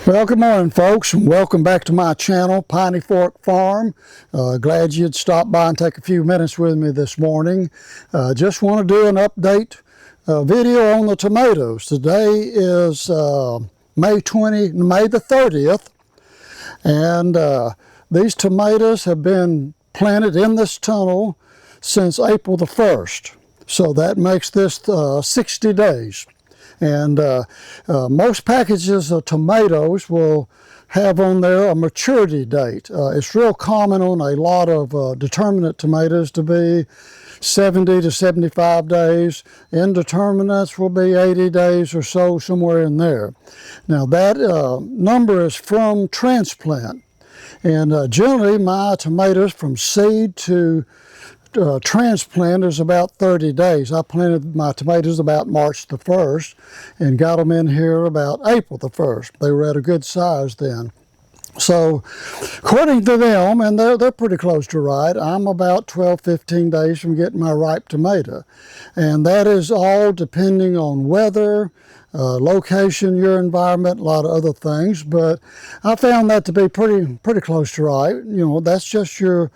Well, good morning, folks, and welcome back to my channel, Piney Fork Farm. Glad you'd stop by and take a few minutes with me this morning. Just want to do an update video on the tomatoes. Today is May the 30th, and these tomatoes have been planted in this tunnel since April the 1st. So that makes this 60 days. And most packages of tomatoes will have on there a maturity date. It's real common on a lot of determinate tomatoes to be 70 to 75 days. Indeterminates will be 80 days or so, somewhere in there. Now that number is from transplant. And generally my tomatoes from seed to transplant is about 30 days. I planted my tomatoes about March the 1st and got them in here about April the 1st. They were at a good size then. So according to them, and they're pretty close to right, I'm about 12-15 days from getting my ripe tomato. And that is all depending on weather, location, your environment, a lot of other things. But I found that to be pretty close to right. You know, that's just your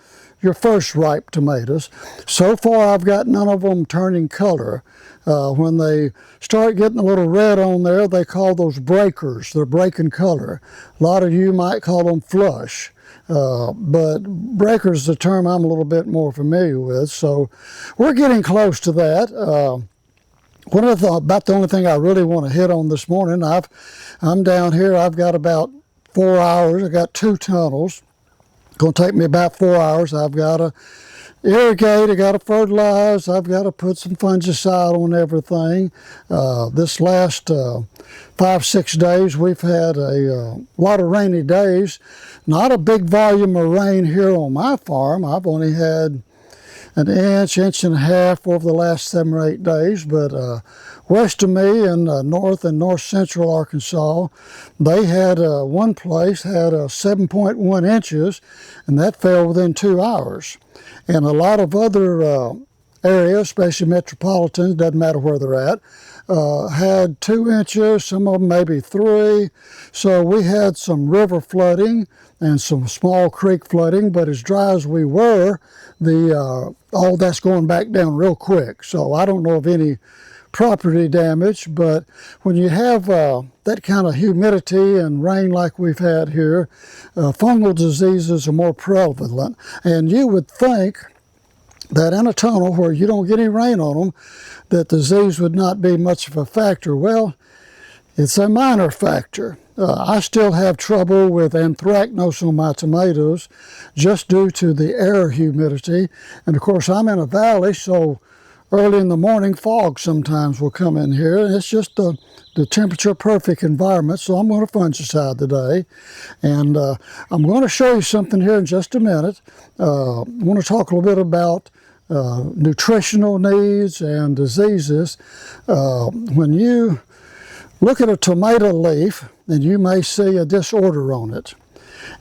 first ripe tomatoes. So far I've got none of them turning color. When they start getting a little red on there, they call those breakers. They're breaking color. A lot of you might call them flush. But breakers is a term I'm a little bit more familiar with. So we're getting close to that. About the only thing I really want to hit on this morning, I'm down here, I've got about 4 hours. I got 2 tunnels. Going to take me about 4 hours. I've got to irrigate, I got to fertilize, I've got to put some fungicide on everything. This last 5-6 days we've had a lot of rainy days. Not a big volume of rain here on my farm. I've only had an inch and a half over the last 7 or 8 days, but west of me in north and north central Arkansas, they had one place had 7.1 inches, and that fell within 2 hours. And a lot of other areas, especially metropolitans, doesn't matter where they're at, had 2 inches, some of them maybe 3. So we had some river flooding and some small creek flooding, but as dry as we were, all that's going back down real quick. So I don't know of any property damage, but when you have that kind of humidity and rain like we've had here, fungal diseases are more prevalent. And you would think that in a tunnel where you don't get any rain on them, that disease would not be much of a factor. Well, it's a minor factor. I still have trouble with anthracnose on my tomatoes just due to the air humidity. And of course, I'm in a valley, so early in the morning, fog sometimes will come in here. And it's just the temperature perfect environment, so I'm going to fungicide today. And I'm going to show you something here in just a minute. I want to talk a little bit about nutritional needs and diseases. When you look at a tomato leaf, and you may see a disorder on it.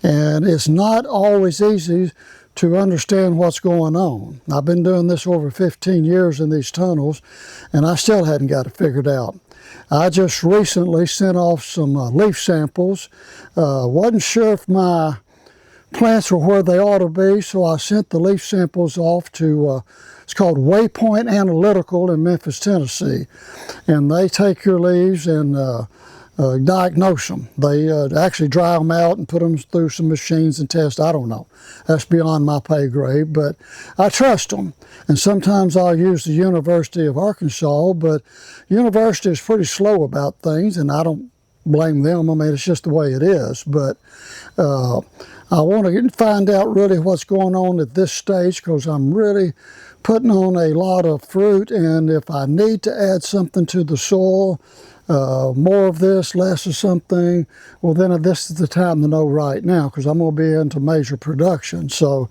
And it's not always easy to understand what's going on. I've been doing this over 15 years in these tunnels, and I still hadn't got it figured out. I just recently sent off some leaf samples. Wasn't sure if my plants were where they ought to be, so I sent the leaf samples off to it's called Waypoint Analytical in Memphis, Tennessee. And they take your leaves and diagnose them. They actually dry them out and put them through some machines and test. I don't know. That's beyond my pay grade, but I trust them. And sometimes I'll use the University of Arkansas, but university is pretty slow about things, and I don't blame them. I mean, it's just the way it is. But I want to find out really what's going on at this stage, because I'm really putting on a lot of fruit, and if I need to add something to the soil, more of this, less of something, well then this is the time to know right now, because I'm going to be into major production. So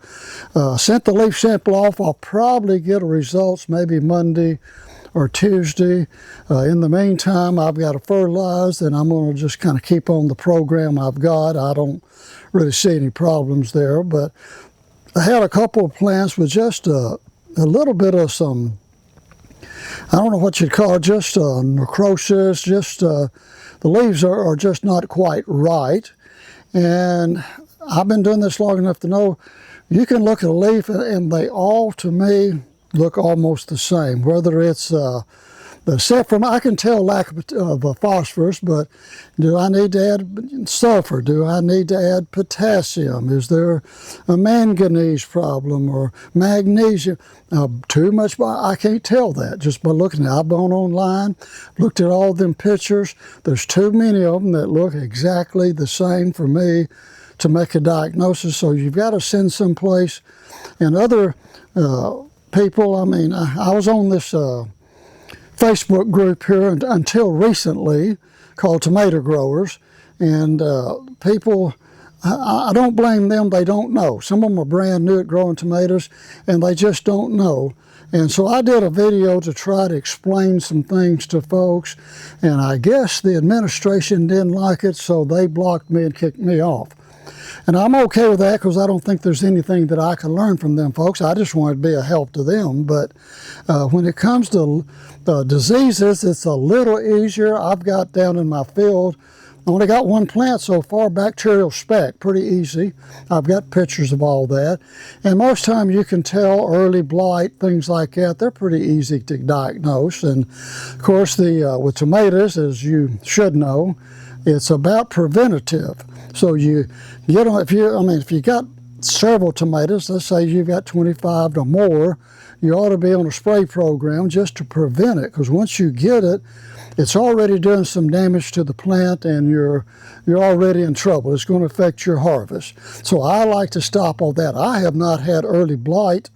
sent the leaf sample off. I'll probably get results maybe Monday or Tuesday. In the meantime, I've got to fertilize, and I'm going to just kind of keep on the program I've got. I don't really see any problems there, but I had a couple of plants with just a little bit of some I don't know what you'd call it, just necrosis, just the leaves are just not quite right. And I've been doing this long enough to know you can look at a leaf and they all, to me, look almost the same. Whether it's except from, I can tell lack of phosphorus, but do I need to add sulfur? Do I need to add potassium? Is there a manganese problem or magnesium? Too much, I can't tell that just by looking at it. I've gone online, looked at all them pictures. There's too many of them that look exactly the same for me to make a diagnosis. So you've got to send someplace. And other people, I mean, I was on this Facebook group here until recently called Tomato Growers, and people, I don't blame them, they don't know. Some of them are brand new at growing tomatoes and they just don't know. And so I did a video to try to explain some things to folks, and I guess the administration didn't like it, so they blocked me and kicked me off. And I'm okay with that because I don't think there's anything that I can learn from them folks. I just want to be a help to them. But when it comes to diseases, it's a little easier. I've got down in my field, I only got one plant so far, bacterial speck, pretty easy. I've got pictures of all that. And most time you can tell early blight, things like that, they're pretty easy to diagnose. And of course, with tomatoes, as you should know, it's about preventative. So you get on, if you got several tomatoes, let's say you've got 25 or more, you ought to be on a spray program just to prevent it, because once you get it, it's already doing some damage to the plant and you're already in trouble. It's going to affect your harvest. So I like to stop all that. I have not had early blight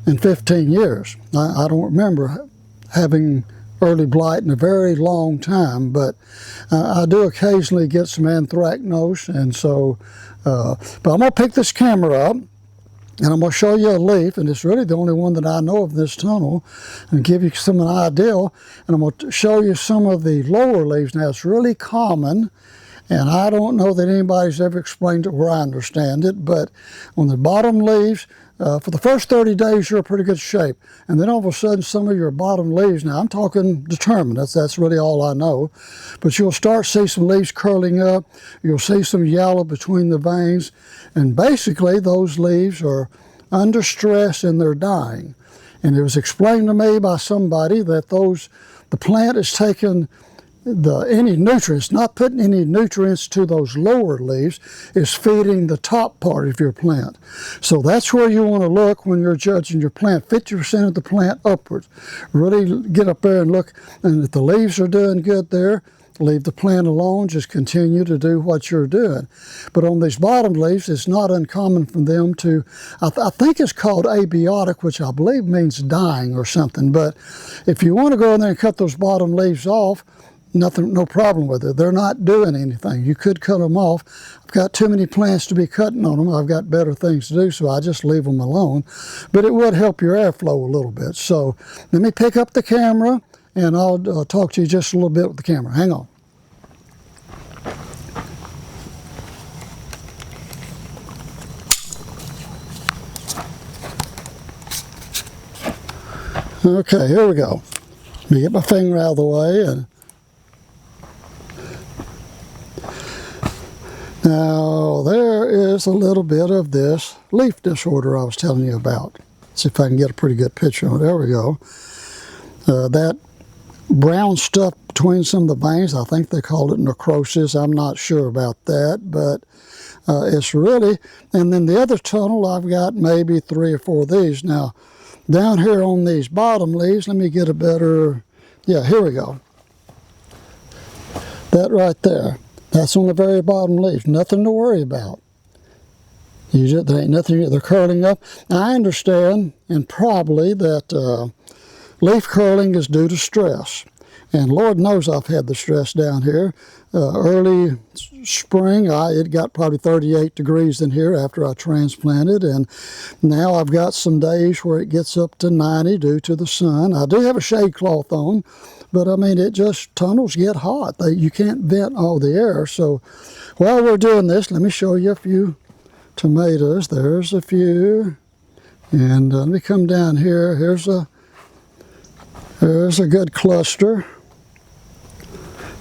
in 15 years. I don't remember having early blight in a very long time, but I do occasionally get some anthracnose, and so, but I'm going to pick this camera up and I'm going to show you a leaf, and it's really the only one that I know of in this tunnel, and give you some an idea, and I'm going to show you some of the lower leaves. Now, it's really common, and I don't know that anybody's ever explained it where I understand it, but on the bottom leaves, for the first 30 days, you're in pretty good shape. And then all of a sudden, some of your bottom leaves, now I'm talking determined, that's really all I know, but you'll start to see some leaves curling up, you'll see some yellow between the veins, and basically those leaves are under stress and they're dying. And it was explained to me by somebody that the plant is taking any nutrients, not putting any nutrients to those lower leaves, is feeding the top part of your plant. So that's where you want to look when you're judging your plant, 50% of the plant upwards. Really get up there and look, and if the leaves are doing good there, leave the plant alone, just continue to do what you're doing. But on these bottom leaves, it's not uncommon for them to, I think it's called abiotic, which I believe means dying or something. But if you want to go in there and cut those bottom leaves off, no problem with it. They're not doing anything. You could cut them off. I've got too many plants to be cutting on them. I've got better things to do, so I just leave them alone. But it would help your airflow a little bit. So let me pick up the camera, and I'll talk to you just a little bit with the camera. Hang on. Okay, here we go. Let me get my finger out of the way. And now, there is a little bit of this leaf disorder I was telling you about. Let's see if I can get a pretty good picture of it. There we go. That brown stuff between some of the veins, I think they call it necrosis. I'm not sure about that, but it's really, and then the other tunnel, I've got maybe 3 or 4 of these. Now, down here on these bottom leaves, let me get a better, yeah, here we go. That right there. That's on the very bottom leaf. Nothing to worry about. There ain't nothing, they're curling up. Now, I understand, and probably, that leaf curling is due to stress. And Lord knows I've had the stress down here. Early spring, it got probably 38 degrees in here after I transplanted, and now I've got some days where it gets up to 90 due to the sun. I do have a shade cloth on, but I mean, tunnels get hot. You can't vent all the air. So while we're doing this, let me show you a few tomatoes. There's a few, and let me come down here. Here's There's a good cluster.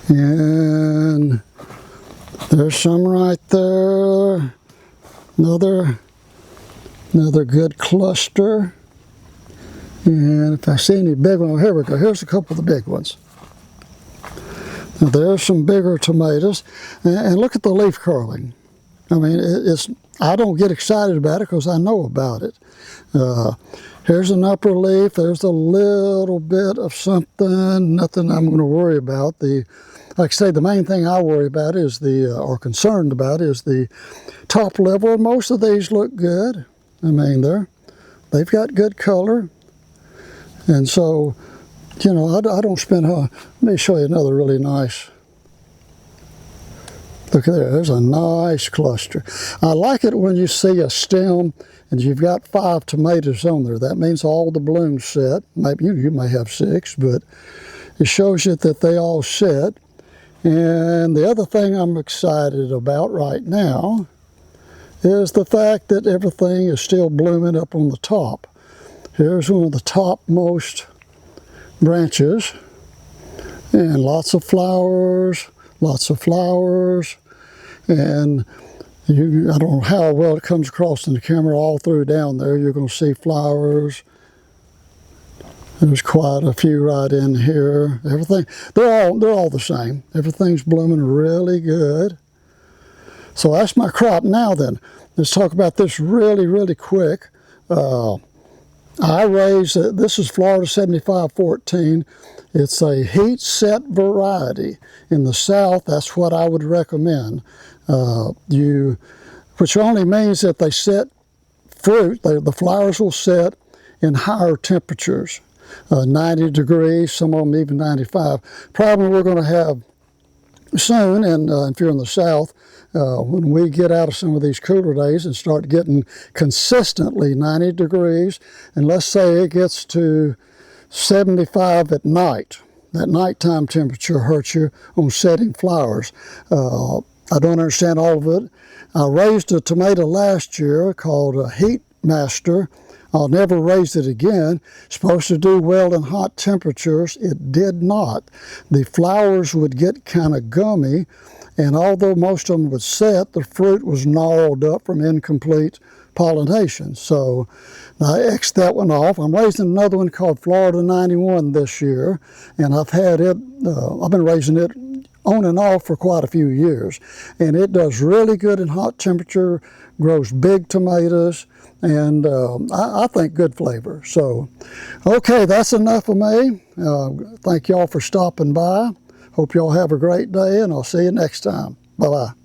And there's some right there. Another good cluster. And if I see any big ones, here we go. Here's a couple of the big ones. Now there's some bigger tomatoes. And look at the leaf curling. I mean, I don't get excited about it because I know about it. Here's an upper leaf. There's a little bit of something. Nothing I'm going to worry about. Like I say, the main thing I worry about is or concerned about is the top level. Most of these look good. I mean, they've got good color. And so, you know, I don't spend, let me show you another really nice. Look there, there's a nice cluster. I like it when you see a stem and you've got 5 tomatoes on there. That means all the blooms set. Maybe you may have 6, but it shows you that they all set. And the other thing I'm excited about right now is the fact that everything is still blooming up on the top. Here's one of the topmost branches, and lots of flowers, and I don't know how well it comes across in the camera. All through down there you're going to see flowers. There's quite a few right in here. Everything, they're all the same. Everything's blooming really good. So that's my crop. Now then, let's talk about this really quick. I raise, this is Florida 7514. It's a heat set variety. In the South, that's what I would recommend. Which only means that they set fruit, the flowers will set in higher temperatures. 90 degrees, some of them even 95. Problem we're going to have soon, and if you're in the South, when we get out of some of these cooler days and start getting consistently 90 degrees, and let's say it gets to 75 at night, that nighttime temperature hurts you on setting flowers. I don't understand all of it. I raised a tomato last year called a Heat Master. I'll never raise it again. Supposed to do well in hot temperatures. It did not. The flowers would get kind of gummy, and although most of them would set, the fruit was gnarled up from incomplete pollination. So I X'd that one off. I'm raising another one called Florida 91 this year, and I've had it, I've been raising it on and off for quite a few years. And it does really good in hot temperature, grows big tomatoes, and I think good flavor. So, okay, that's enough of me. Thank y'all for stopping by. Hope y'all have a great day, and I'll see you next time. Bye-bye.